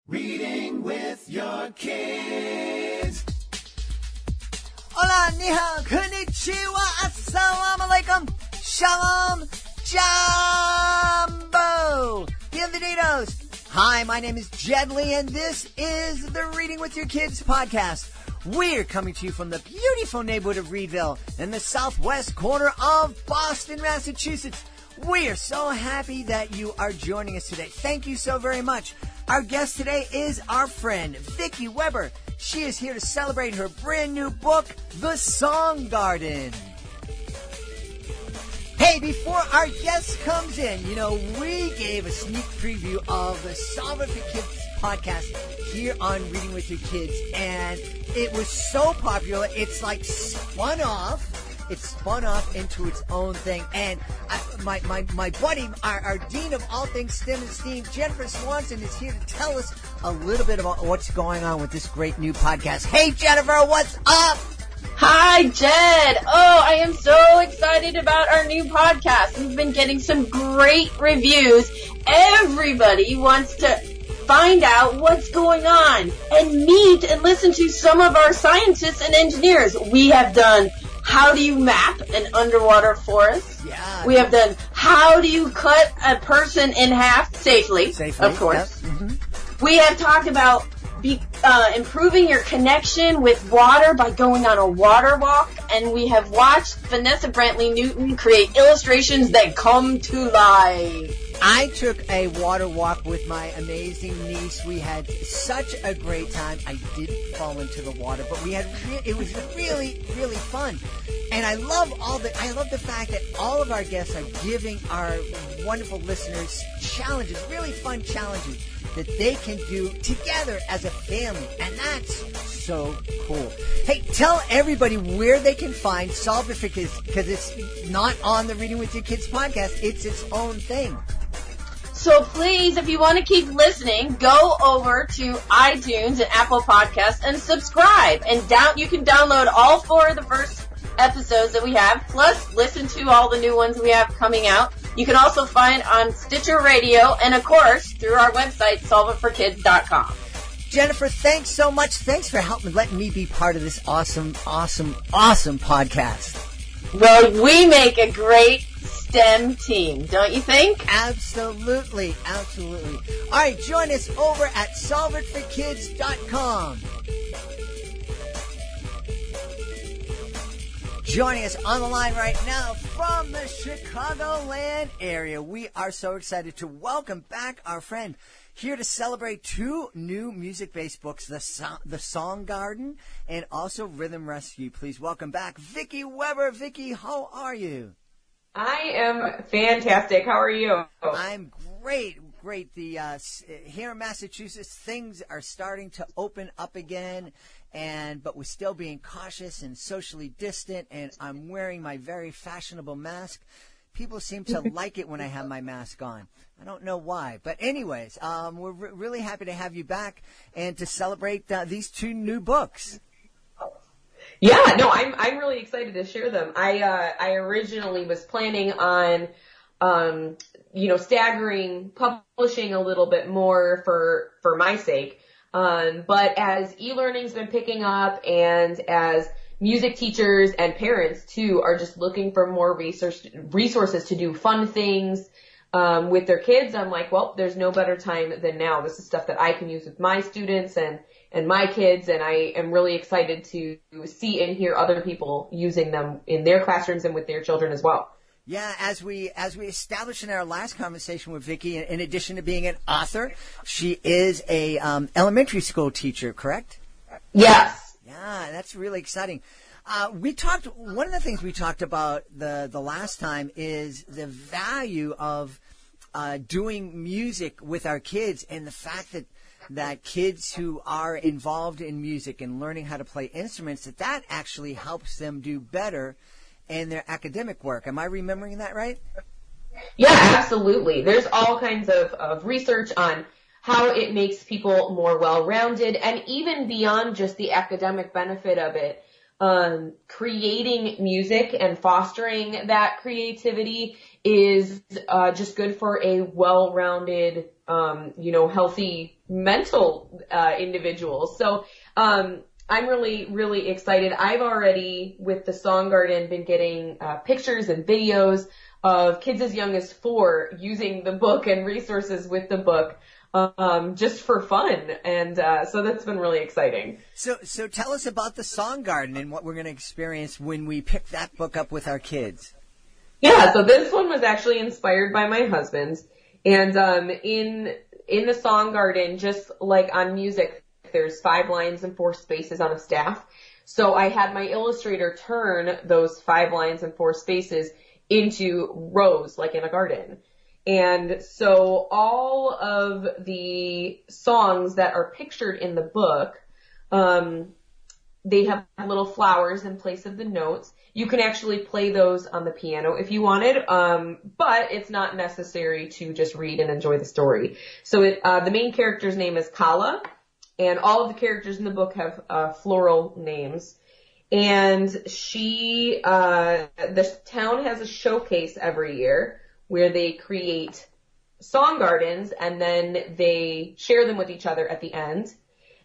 Reading with your kids. Hola, ni hao, konnichiwa, assalamu alaikum, shalom, jambo, bienvenidos. Hi, my name is Jed Lee, and this is the Reading with Your Kids podcast. We're coming to you from the beautiful neighborhood of Reedville in the southwest corner of Boston, Massachusetts. We are so happy that you are joining us today. Thank you so very much. Our guest today is our friend, Vicky Weber. She is here to celebrate her brand new book, The Song Garden. Hey, before our guest comes in, we gave a sneak preview of the Solve It for Kids podcast here on Reading with Your Kids, and it was so popular, it's like spun off. It spun off into its own thing. And my buddy, our dean of all things STEM and STEAM, Jennifer Swanson, is here to tell us a little bit about what's going on with this great new podcast. Hey, Jennifer, what's up? Hi, Jed. Oh, I am so excited about our new podcast. We've been getting some great reviews. Everybody wants to find out what's going on and meet and listen to some of our scientists and engineers. We have done how do you map an underwater forest? Yeah. We have done how do you cut a person in half safely, of course. Yep. Mm-hmm. We have talked about improving your connection with water by going on a water walk, and we have watched Vanessa Brantley Newton create illustrations that come to life. I took a water walk with my amazing niece. We had such a great time. I did fall into the water, but it was really, really fun. And I love the fact that all of our guests are giving our wonderful listeners challenges, really fun challenges that they can do together as a family. And that's so cool. Hey, tell everybody where they can find Solve It for Kids, because it's not on the Reading with Your Kids podcast. It's its own thing. So please, if you want to keep listening, go over to iTunes and Apple Podcasts and subscribe. And you can download all 4 of the first episodes that we have, plus listen to all the new ones we have coming out. You can also find on Stitcher Radio and, of course, through our website, solveitforkids.com. Jennifer, thanks so much. Thanks for letting me be part of this awesome podcast. Well, we make a great STEM team, don't you think? Absolutely. All right, join us over at solveitforkids.com. Joining us on the line right now from the Chicagoland area, we are so excited to welcome back our friend here to celebrate 2 new music-based books, The Song Garden and also Rhythm Rescue. Please welcome back Vicky Weber. Vicky, how are you? I am fantastic. How are you? I'm great. Here in Massachusetts, things are starting to open up again, but we're still being cautious and socially distant, and I'm wearing my very fashionable mask. People seem to like it when I have my mask on. I don't know why. But anyways, we're really happy to have you back and to celebrate these 2 new books. Yeah, no, I'm really excited to share them. I originally was planning on, staggering publishing a little bit more for my sake. But as e-learning's been picking up and as music teachers and parents too are just looking for more resources to do fun things, with their kids, I'm like, well, there's no better time than now. This is stuff that I can use with my students and my kids, and I am really excited to see and hear other people using them in their classrooms and with their children as well. Yeah, as we established in our last conversation with Vicky, in addition to being an author, she is a elementary school teacher, correct? Yes. Yeah, that's really exciting. One of the things we talked about the last time is the value of doing music with our kids, and the fact that kids who are involved in music and learning how to play instruments, that actually helps them do better in their academic work. Am I remembering that right? Yeah, absolutely. There's all kinds of research on how it makes people more well-rounded, and even beyond just the academic benefit of it, creating music and fostering that creativity is just good for a well-rounded, healthy mental individuals. So I'm really, really excited. I've already, with the Song Garden, been getting pictures and videos of kids as young as 4 using the book and resources with the book just for fun. And so that's been really exciting. So tell us about the Song Garden and what we're going to experience when we pick that book up with our kids. Yeah, so this one was actually inspired by my husband's. And in the Song Garden, just like on music, there's 5 lines and 4 spaces on a staff. So I had my illustrator turn those 5 lines and 4 spaces into rows, like in a garden. And so all of the songs that are pictured in the book, they have little flowers in place of the notes. You can actually play those on the piano if you wanted, but it's not necessary to just read and enjoy the story. So the main character's name is Kala, and all of the characters in the book have floral names. And the town has a showcase every year where they create song gardens, and then they share them with each other at the end.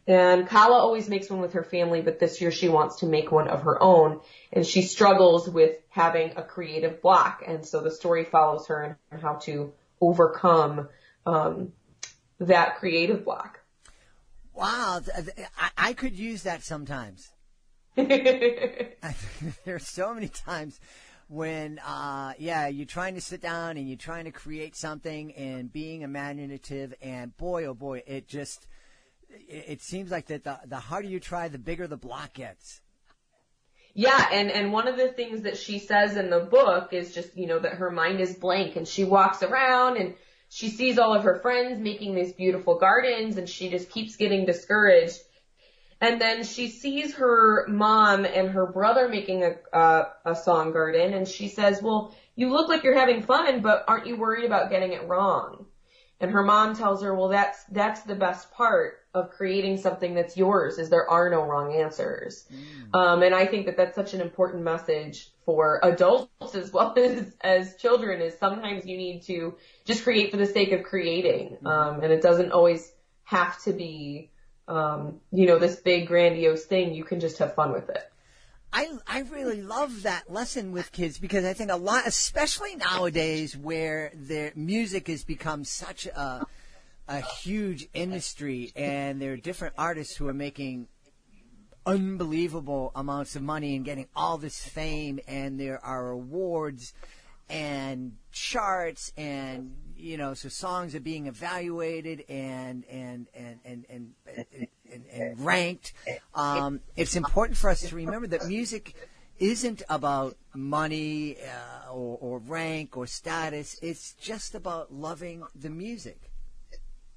And Kala always makes one with her family, but this year she wants to make one of her own, and she struggles with having a creative block. And so the story follows her and how to overcome that creative block. Wow, I could use that sometimes. There's so many times when, you're trying to sit down and you're trying to create something and being imaginative, and boy, oh boy, it seems like that the harder you try, the bigger the block gets. Yeah, and one of the things that she says in the book is just, that her mind is blank, and she walks around and she sees all of her friends making these beautiful gardens, and she just keeps getting discouraged. And then she sees her mom and her brother making a song garden, and she says, well, you look like you're having fun, but aren't you worried about getting it wrong? And her mom tells her, well, that's the best part of creating something that's yours, is there are no wrong answers. And I think that that's such an important message for adults as well as children, is sometimes you need to just create for the sake of creating. And it doesn't always have to be, this big grandiose thing. You can just have fun with it. I really love that lesson with kids, because I think a lot, especially nowadays where their music has become such a huge industry, and there are different artists who are making unbelievable amounts of money and getting all this fame, and there are awards and charts, and so songs are being evaluated and ranked. It's important for us to remember that music isn't about money or rank or status. It's just about loving the music.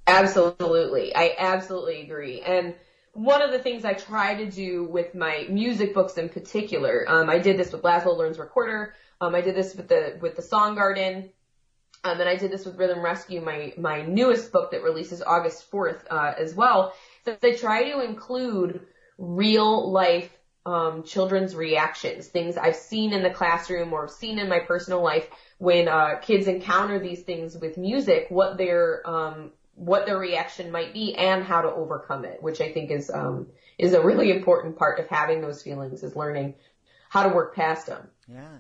Absolutely. I absolutely agree. And one of the things I try to do with my music books in particular, I did this with Laszlo Learns Recorder. I did this with the Song Garden. And I did this with Rhythm Rescue, my newest book that releases August 4th, as well. So I try to include real life, children's reactions, things I've seen in the classroom or seen in my personal life when, kids encounter these things with music, what their reaction might be and how to overcome it, which I think is a really important part of having those feelings, is learning how to work past them. Yeah.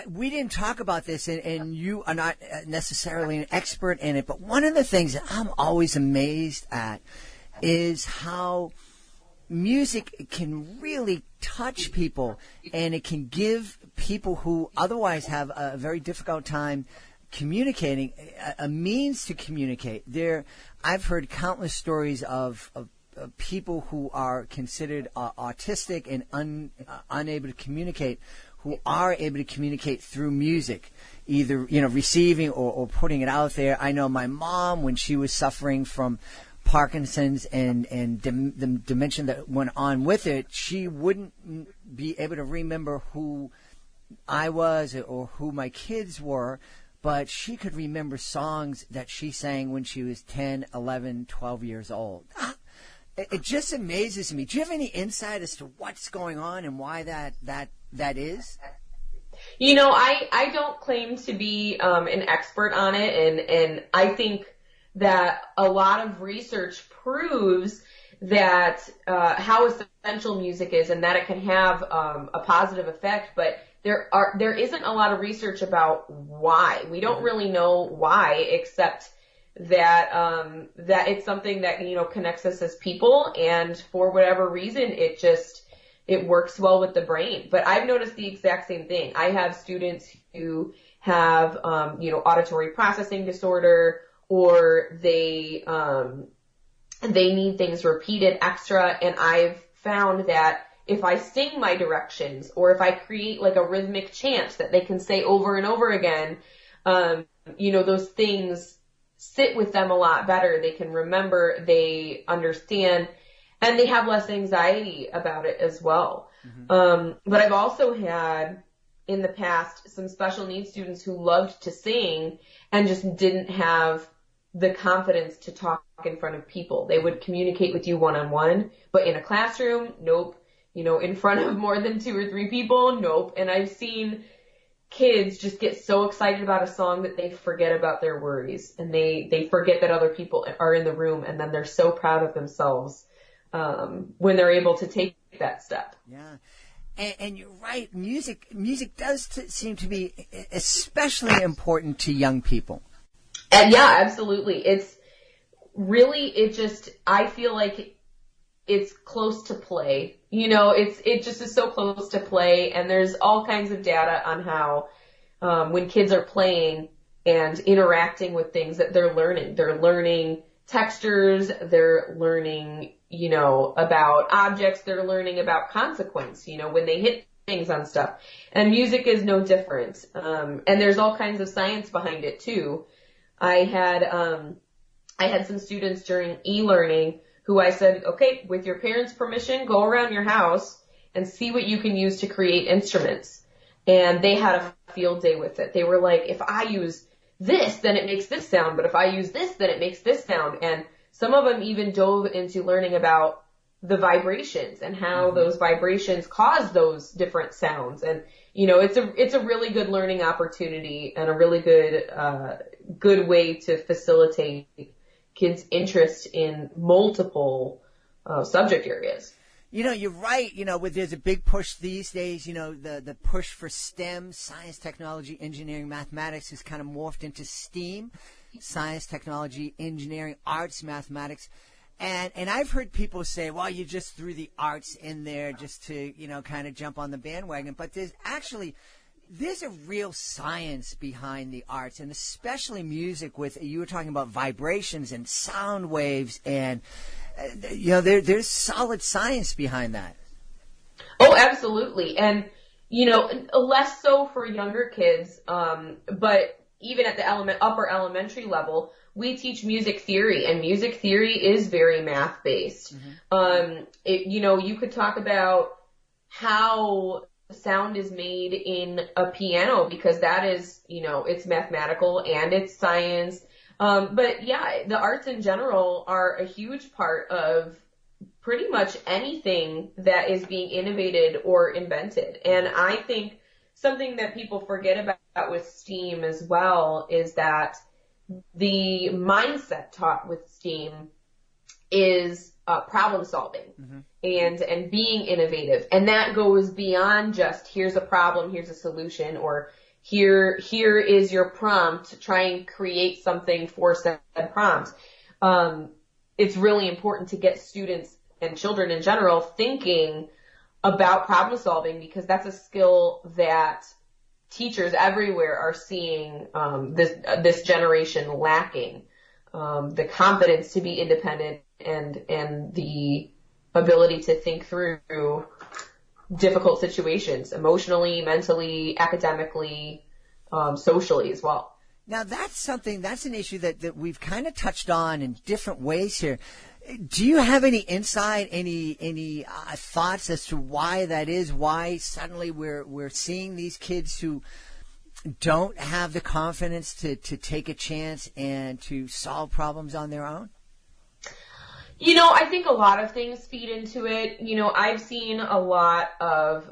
We didn't talk about this, and you are not necessarily an expert in it, but one of the things that I'm always amazed at is how music can really touch people, and it can give people who otherwise have a very difficult time communicating a means to communicate. I've heard countless stories of people who are considered autistic and unable to communicate, who are able to communicate through music, either receiving or putting it out there. I know my mom, when she was suffering from Parkinson's and the dementia that went on with it, she wouldn't be able to remember who I was or who my kids were, but she could remember songs that she sang when she was 10, 11, 12 years old. It just amazes me. Do you have any insight as to what's going on and why that is? I don't claim to be an expert on it, and I think that a lot of research proves that how essential music is and that it can have a positive effect, but there isn't a lot of research about why. We don't really know why, except that that it's something that, you know, connects us as people, and for whatever reason it works well with the brain. But I've noticed the exact same thing. I have students who have you know, auditory processing disorder, or they need things repeated extra, and I've found that if I sing my directions, or if I create like a rhythmic chant that they can say over and over again, you know, those things sit with them a lot better. They can remember, they understand, and they have less anxiety about it as well. But I've also had in the past some special needs students who loved to sing and just didn't have the confidence to talk in front of people. They would communicate with you one-on-one, but in a classroom, nope. You know, in front of more than 2 or 3 people, nope. And I've seen kids just get so excited about a song that they forget about their worries, and they forget that other people are in the room, and then they're so proud of themselves when they're able to take that step. Yeah. And you're right. Music does seem to be especially important to young people. And yeah, absolutely. It's really, I feel like it's close to play. You know, it just is so close to play, and there's all kinds of data on how when kids are playing and interacting with things that they're learning textures, they're learning, you know, about objects, they're learning about consequence, you know, when they hit things on stuff. And music is no different. And there's all kinds of science behind it too. I had some students during e-learning who I said, okay, with your parents' permission, go around your house and see what you can use to create instruments. And they had a field day with it. They were like, if I use this, then it makes this sound, but if I use this, then it makes this sound. And some of them even dove into learning about the vibrations and how those vibrations cause those different sounds. And, you know, it's a really good learning opportunity and a really good way to facilitate kids' interest in multiple subject areas. You know, you're right. You know, there's a big push these days, you know, the push for STEM, science, technology, engineering, mathematics, has kind of morphed into STEAM, science, technology, engineering, arts, mathematics. And I've heard people say, well, you just threw the arts in there just to, you know, kind of jump on the bandwagon. But there's a real science behind the arts, and especially music. You were talking about vibrations and sound waves, and you know, there's solid science behind that. Oh, absolutely. And, you know, less so for younger kids, but even at the upper elementary level, we teach music theory, and music theory is very math-based. You know, you could talk about how sound is made in a piano, because that is, you know, it's mathematical and it's science. But yeah, the arts in general are a huge part of pretty much anything that is being innovated or invented. And I think something that people forget about with STEAM as well is that the mindset taught with STEAM is problem solving and being innovative. And that goes beyond just here's a problem, here's a solution, or here is your prompt, try and create something for said prompt. It's really important to get students and children in general thinking about problem solving, because that's a skill that teachers everywhere are seeing this generation lacking. The confidence to be independent and the ability to think through difficult situations emotionally, mentally, academically, socially as well. Now that's an issue that we've kind of touched on in different ways here. Do you have any insight, any thoughts as to why that is? Why suddenly we're seeing these kids who don't have the confidence to take a chance and to solve problems on their own? You know, I think a lot of things feed into it. You know, I've seen a lot of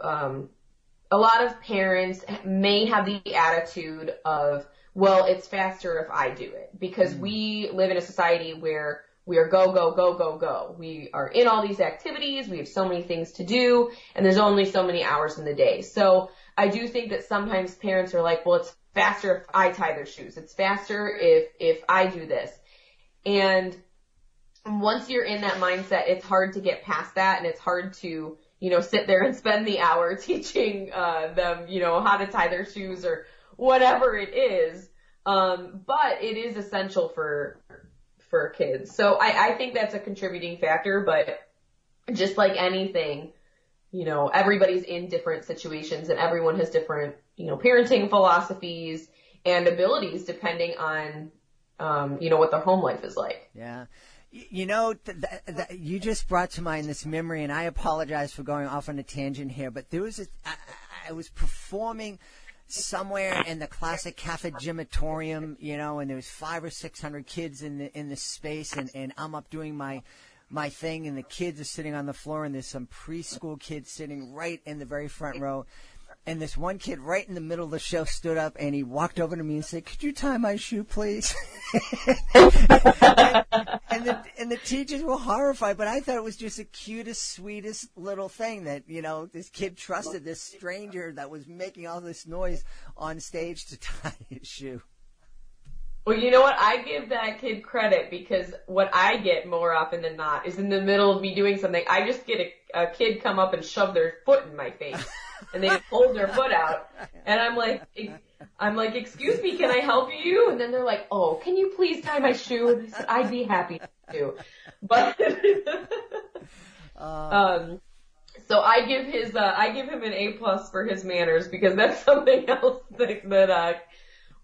parents may have the attitude of, well, it's faster if I do it, because we live in a society where we are go, go, go, go, go. We are in all these activities. We have so many things to do, and there's only so many hours in the day. So I do think that sometimes parents are like, well, it's faster if I tie their shoes. It's faster if I do this. And once you're in that mindset, it's hard to get past that, and it's hard to, sit there and spend the hour teaching them, how to tie their shoes or whatever it is. But it is essential for kids. So I think that's a contributing factor, but just like anything, everybody's in different situations, and everyone has different, parenting philosophies and abilities depending on, what their home life is like. Yeah. You just brought to mind this memory, and I apologize for going off on a tangent here, but there was I was performing somewhere in the classic Cafe Gymatorium, and there was 500 or 600 kids in the space, and I'm up doing my thing, and the kids are sitting on the floor, and there's some preschool kids sitting right in the very front row. And this one kid right in the middle of the show stood up, and he walked over to me and said, "Could you tie my shoe, please?" and the teachers were horrified, but I thought it was just the cutest, sweetest little thing that, this kid trusted this stranger that was making all this noise on stage to tie his shoe. Well, you know what? I give that kid credit, because what I get more often than not is in the middle of me doing something, I just get a kid come up and shove their foot in my face. And they hold their foot out, and I'm like, "Excuse me, can I help you?" And then they're like, "Oh, can you please tie my shoe?" And I said, "I'd be happy to." But so I give him an A+ for his manners, because that's something else that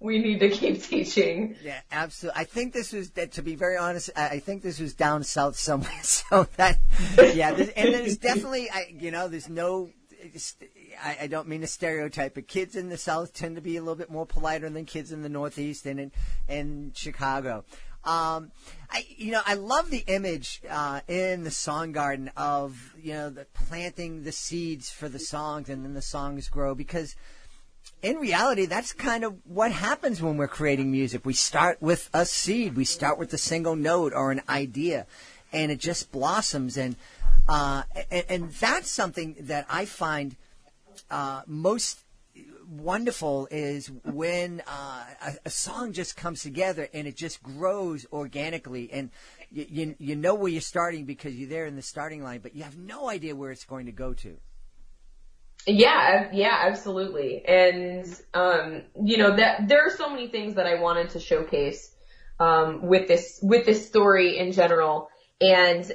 we need to keep teaching. Yeah, absolutely. I think this was, to be very honest, I think this was down south somewhere. So that, yeah, and there's definitely, there's no. I don't mean to stereotype, but kids in the South tend to be a little bit more politer than kids in the Northeast and in Chicago. I love the image in the Song Garden of, the planting the seeds for the songs, and then the songs grow, because in reality, that's kind of what happens when we're creating music. We start with a seed. We start with a single note or an idea, and it just blossoms. And that's something that I find most wonderful, is when a song just comes together and it just grows organically, and you know where you're starting because you're there in the starting line, but you have no idea where it's going to go to. Yeah, absolutely. And that there are so many things that I wanted to showcase with this story in general, and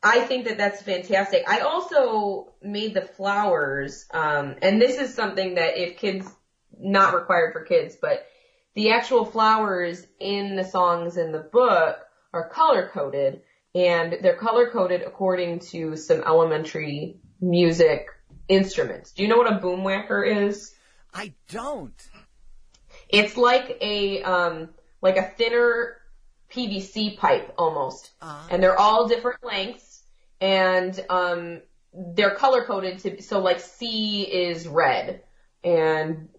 I think that that's fantastic. I also made the flowers, and this is something that if kids, not required for kids, but the actual flowers in the songs in the book are color-coded, and they're color-coded according to some elementary music instruments. Do you know what a boomwhacker is? I don't. It's like a thinner PVC pipe almost, and they're all different lengths, and they're color coded to, so like C is red, and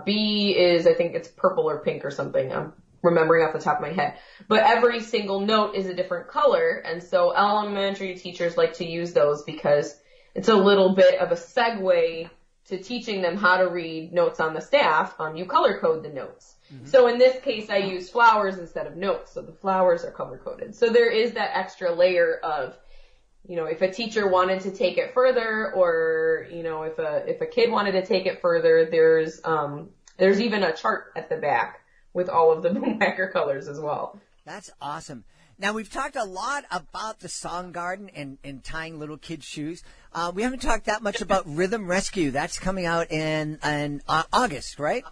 B is, I think it's purple or pink or something. I'm remembering off the top of my head, but every single note is a different color, and so elementary teachers like to use those because it's a little bit of a segue to teaching them how to read notes on the staff. You color code the notes. Mm-hmm. So in this case, I used flowers instead of notes. So the flowers are color coded. So there is that extra layer of, if a teacher wanted to take it further, or, if a kid wanted to take it further, there's even a chart at the back with all of the boomwhacker colors as well. That's awesome. Now, we've talked a lot about the Song Garden and tying little kids' shoes. We haven't talked that much about Rhythm Rescue. That's coming out in August, right?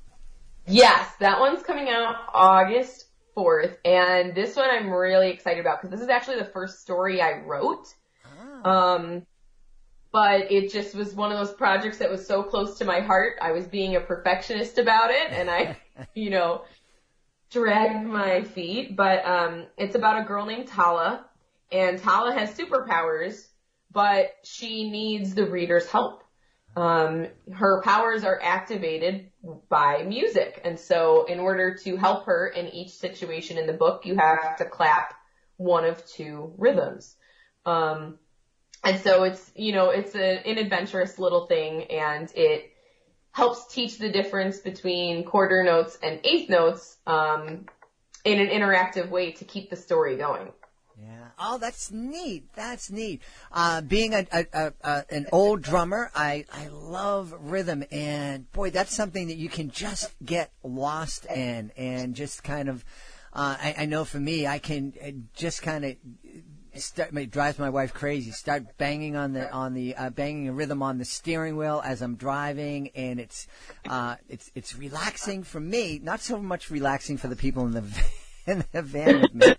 Yes, that one's coming out August 4th. And this one I'm really excited about because this is actually the first story I wrote. Oh. But it just was one of those projects that was so close to my heart. I was being a perfectionist about it, and I, dragged my feet. But it's about a girl named Tala, and Tala has superpowers, but she needs the reader's help. her powers are activated by music. And so in order to help her in each situation in the book, you have to clap one of two rhythms. And so it's, it's an adventurous little thing, and it helps teach the difference between quarter notes and eighth notes, in an interactive way to keep the story going. Yeah. Oh, that's neat. That's neat. Being an old drummer, I love rhythm, and boy, that's something that you can just get lost in, and just kind of, I know for me, I can just kind of it drives my wife crazy. Start banging banging a rhythm on the steering wheel as I'm driving, and it's relaxing for me. Not so much relaxing for the people in the van with me.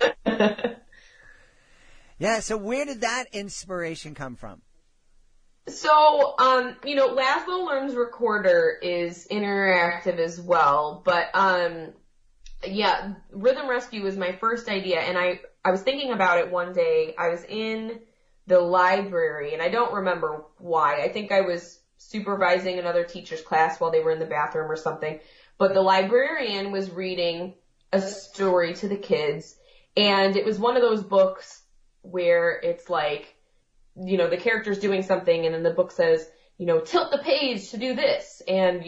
Yeah. So where did that inspiration come from? So, Laszlo Learns Recorder is interactive as well, but Rhythm Rescue was my first idea, and I was thinking about it one day. I was in the library, and I don't remember why. I think I was supervising another teacher's class while they were in the bathroom or something. But the librarian was reading a story to the kids, and it was one of those books where it's like, the character's doing something, and then the book says, tilt the page to do this, and,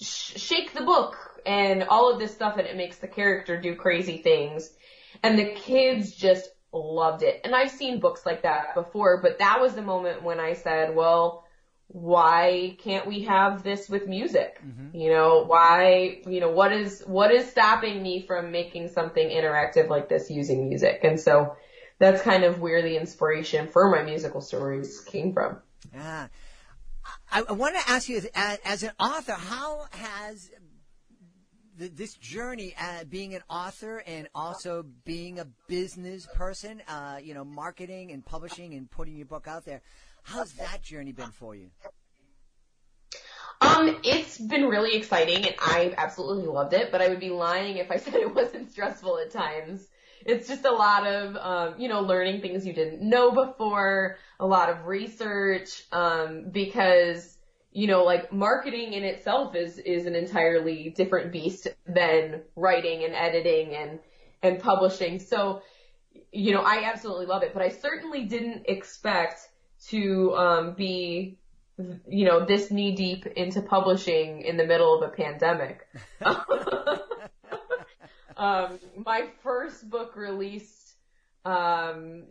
shake the book, and all of this stuff, and it makes the character do crazy things. And the kids just loved it. And I've seen books like that before, but that was the moment when I said, well, why can't we have this with music? Mm-hmm. What is stopping me from making something interactive like this using music? And so that's kind of where the inspiration for my musical stories came from. Yeah. I want to ask you, as an author, how has this journey, being an author and also being a business person, marketing and publishing and putting your book out there, how's that journey been for you? It's been really exciting, and I absolutely loved it, but I would be lying if I said it wasn't stressful at times. It's just a lot of, learning things you didn't know before, a lot of research, because marketing in itself is an entirely different beast than writing and editing and publishing. So, I absolutely love it, but I certainly didn't expect to, be, this knee deep into publishing in the middle of a pandemic. My first book released, on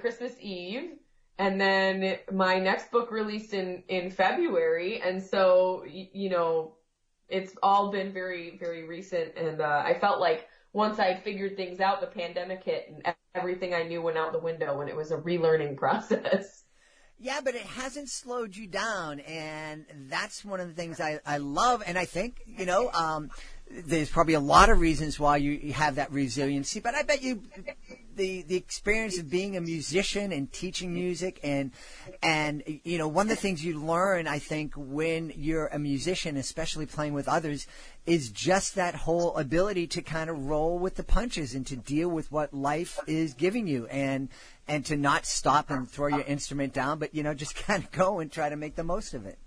Christmas Eve. And then my next book released in February. And so, it's all been very, very recent. And I felt like once I figured things out, the pandemic hit and everything I knew went out the window, and it was a relearning process. Yeah, but it hasn't slowed you down, and that's one of the things I love. And I think, there's probably a lot of reasons why you have that resiliency, but I bet you the experience of being a musician and teaching music and one of the things you learn, I think, when you're a musician, especially playing with others, is just that whole ability to kind of roll with the punches and to deal with what life is giving you and to not stop and throw your instrument down, but just kind of go and try to make the most of it.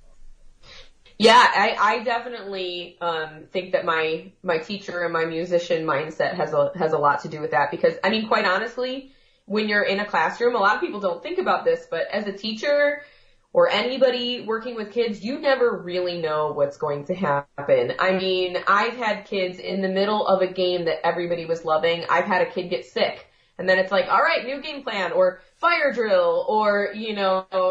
Yeah, I definitely think that my teacher and my musician mindset has a lot to do with that, because quite honestly, when you're in a classroom, a lot of people don't think about this, but as a teacher or anybody working with kids, you never really know what's going to happen. I've had kids in the middle of a game that everybody was loving. I've had a kid get sick, and then it's like, all right, new game plan, or fire drill, or,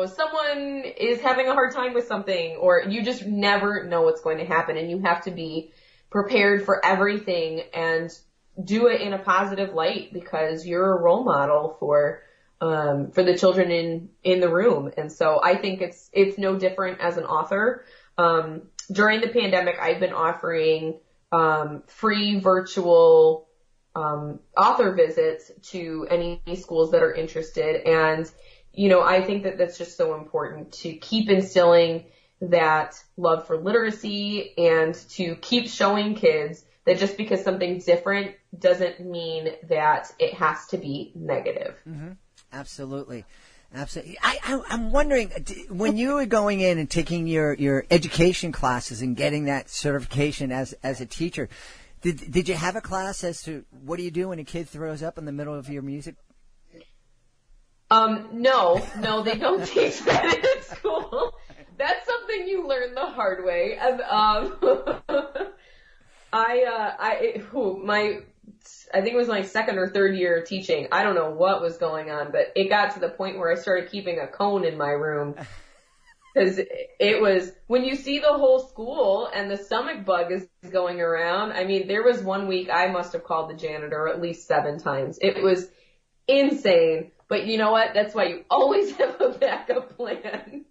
someone is having a hard time with something, or you just never know what's going to happen, and you have to be prepared for everything and do it in a positive light, because you're a role model for the children in the room. And so I think it's no different as an author. During the pandemic, I've been offering free virtual author visits to any schools that are interested. And, I think that that's just so important to keep instilling that love for literacy and to keep showing kids that just because something's different doesn't mean that it has to be negative. Mm-hmm. Absolutely. Absolutely. I'm wondering, when you were going in and taking your education classes and getting that certification as a teacher, did you have a class as to what do you do when a kid throws up in the middle of your music? No, they don't teach that in school. That's something you learn the hard way. I think it was my second or third year of teaching. I don't know what was going on, but it got to the point where I started keeping a cone in my room. Because it was, when you see the whole school and the stomach bug is going around, I mean, there was one week I must have called the janitor at least 7 times. It was insane. But you know what? That's why you always have a backup plan.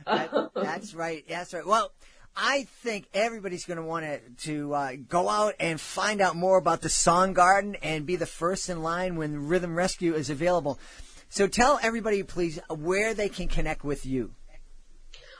That's right. That's right. Well, I think everybody's going to want to go out and find out more about the Song Garden and be the first in line when Rhythm Rescue is available. So tell everybody, please, where they can connect with you.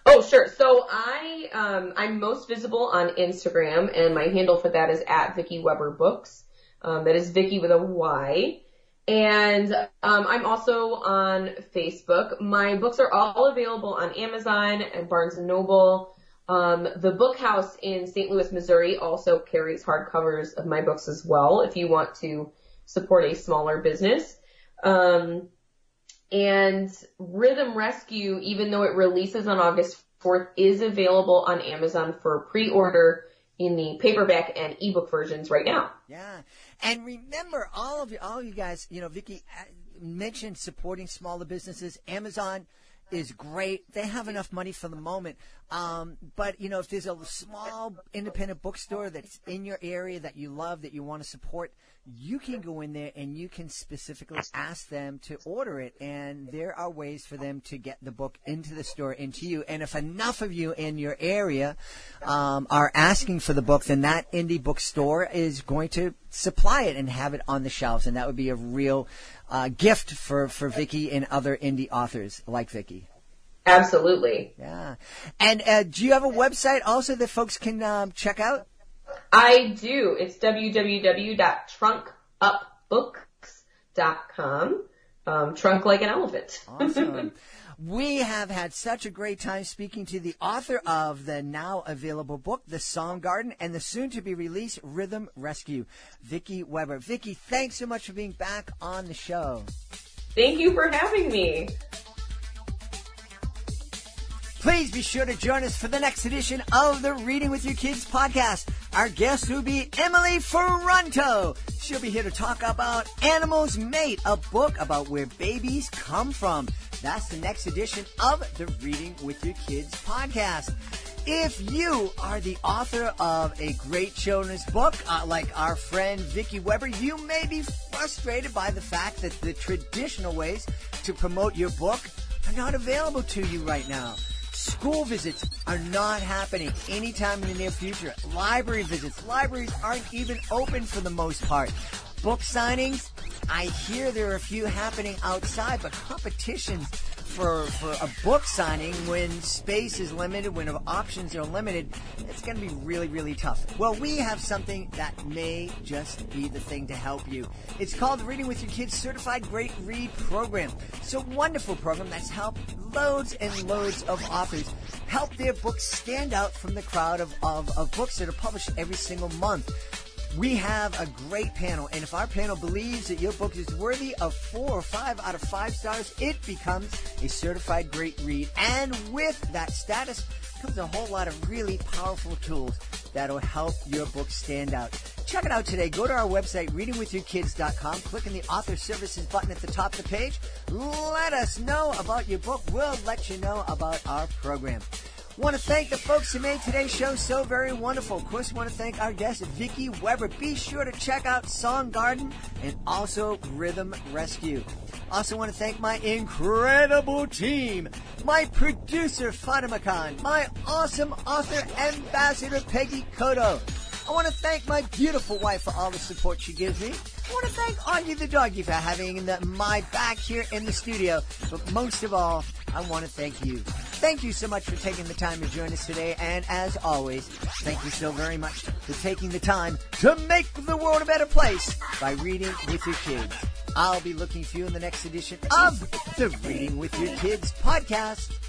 Oh, sure. So I'm most visible on Instagram, and my handle for that is @VickyWeberBooks. That is Vicky with a Y. And I'm also on Facebook. My books are all available on Amazon and Barnes & Noble. The Book House in St. Louis, Missouri also carries hardcovers of my books as well if you want to support a smaller business. And Rhythm Rescue, even though it releases on August 4th, is available on Amazon for pre-order in the paperback and ebook versions right now. Yeah. And remember, all you guys, Vicky mentioned supporting smaller businesses. Amazon is great. They have enough money for the moment. But, if there's a small independent bookstore that's in your area that you love, that you want to support, you can go in there and you can specifically ask them to order it. And there are ways for them to get the book into the store, into you. And if enough of you in your area are asking for the book, then that indie bookstore is going to supply it and have it on the shelves. And that would be a real gift for Vicky and other indie authors like Vicky. Absolutely. Yeah. And do you have a website also that folks can check out? I do. It's www.trunkupbooks.com. Trunk like an elephant. Awesome. We have had such a great time speaking to the author of the now available book, The Song Garden, and the soon-to-be-released Rhythm Rescue, Vicky Weber. Vicky, thanks so much for being back on the show. Thank you for having me. Please be sure to join us for the next edition of the Reading with Your Kids podcast. Our guest will be Emily Ferranto. She'll be here to talk about Animals Mate, a book about where babies come from. That's the next edition of the Reading with Your Kids podcast. If you are the author of a great children's book, like our friend Vicky Weber, you may be frustrated by the fact that the traditional ways to promote your book are not available to you right now. School visits are not happening anytime in the near future. Library visits. Libraries aren't even open for the most part. Book signings, I hear there are a few happening outside, but competition for a book signing when space is limited, when options are limited, it's going to be really, really tough. Well, we have something that may just be the thing to help you. It's called the Reading with Your Kids Certified Great Read Program. It's a wonderful program that's helped loads and loads of authors help their books stand out from the crowd of books that are published every single month. We have a great panel, and if our panel believes that your book is worthy of 4 or 5 out of 5 stars, it becomes a certified great read. And with that status comes a whole lot of really powerful tools that'll help your book stand out. Check it out today. Go to our website, readingwithyourkids.com. Click on the Author Services button at the top of the page. Let us know about your book. We'll let you know about our program. Want to thank the folks who made today's show so very wonderful. Of course, want to thank our guest, Vicky Weber. Be sure to check out Song Garden and also Rhythm Rescue. Also want to thank my incredible team, my producer, Fatima Khan, my awesome author ambassador, Peggy Cotto. I want to thank my beautiful wife for all the support she gives me. I want to thank Augie the doggy for having my back here in the studio. But most of all, I want to thank you. thank you so much for taking the time to join us today. And as always, thank you so very much for taking the time to make the world a better place by reading with your kids. I'll be looking for you in the next edition of the Reading with Your Kids podcast.